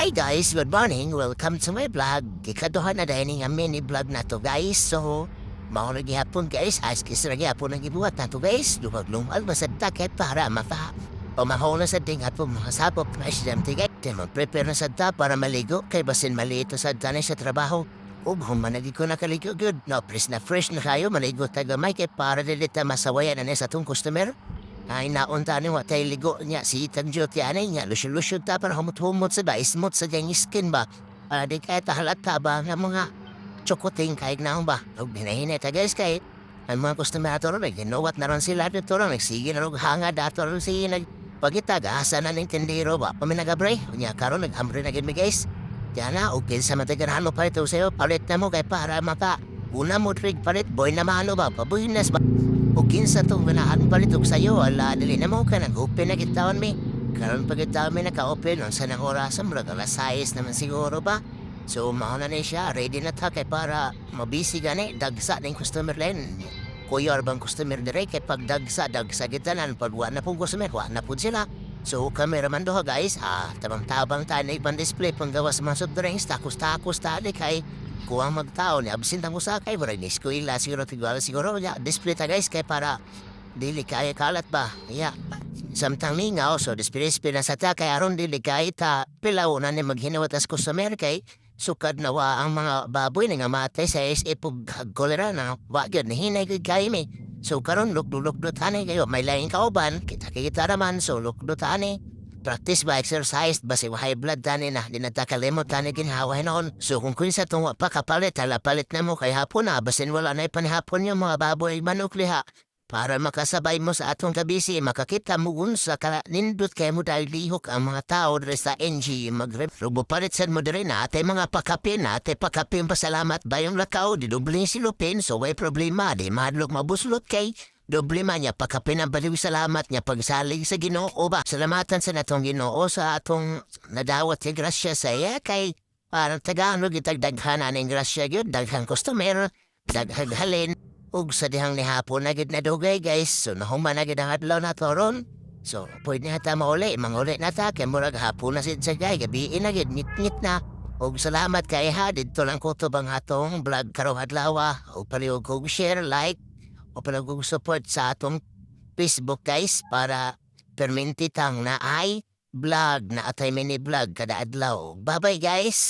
Hey guys, good morning. Welcome to my vlog. Ikaduhan na dahil nga mini vlog na to guys. So, mauna gihapon guys. Askis na gihapon ang ibuhat na to guys. Lumag-lumal masad takit para maka. O mahuna sa ding at pumakasapop na estudyante guys. Mag-prepare na sad ta para maligo. Kay basin maliit sad ta na sa trabaho. O humanagi ko nakaligo good. No, fresh na kayo. Maligo taga may kay para dilita masawayan na sa itong customer. Ay naunta ni wa tayo ligo niya si Itang Jyoti anay niya lusyon-lusyon ta para humot-humot sa daismot sa diyang skin ba. Para di kaya tahalata ba nga mga chokoting kahit na ba. Huwag hinahinay ta guys kahit ang mga customer ato rin ginawat na rin sila dito rin nagsige na rin hanga dato rin sige nagpagitag asa na ng tindero ba. Paminagabray niya karon naghambre na gini guys. Diyan na okay sa matagarahan mo pa ito sa'yo palit na mo kay para maka una mo trig palit boy na mahalo ba pabuhinas ba. O kinsa itong ganahan palitok sa'yo, ala, dali na mo ka, nag-open na kitawan mi. Karon pa kitawan mi naka-open, on sa nang orasan, murag alas 6 naman siguro ba? So, mauna na siya, ready na ta kay para mabisi gani, dagsa na yung customer line. Kuya bang customer dire, kay pag dagsa gitanan, pag wala na pong customer, wala na po sila. So, cameraman doha guys, tabang-tabang tayo na ibang display, panggawas mga soft drinks, takos-takos tayo kay kuwang magtao ni absent ang usakay bro ni eskwela siguro tigwala siguro ya display ta guys kay para dili kaya kalat ba ya samtang mingaw so display na sa ta kay aron dili kay ta pilaw na ni maghinawat as customer kay sukad na wa ang mga baboy nga matay sa SA pug kolera na wa gyud ni hinay gud kay mi so karon lukdot ani kayo may lain kauban kita raman so lukdot ani. Practice ba exercise ba si high blood tani na dinatakalimot tani ginhawa noon. So kung kunsa itong pakapalit palit na mo kay hapon na basin wala na ipanihapon yung mga baboy manok liha. Para makasabay mo sa atong kabisi makakita mo sa nindot kay mo dahil lihok ang mga tao dre sa NG magrubo palit sad mo dre na ate mga pakapin pasalamat ba yung lakaw di dubling silupin so way problema di madlok mabuslot kay doble man niya pagkapinabaliw salamat niya pagsalig sa Ginoo ba. Salamatan sa natong Ginoo sa atong nadawat yung grasya sa iya kay parang Tagalog itagdaghan na ng grasya yun. Daghang customer, daghang halin. Ug sa dihang ni hapon na gid na dugay guys. So nahuman na gid ang adlaw na toron. So pwede na ta mauli, manguli na ta kay murag hapon na sid sa gay gabi na gid ngit na. Ug salamat kay ha didto lang ko to bang atong vlog karong adlaw. Ug paliw kog share like o palagug-support sa atong Facebook guys para permintitang na ay vlog na atay mini vlog kada adlaw. Bye-bye guys!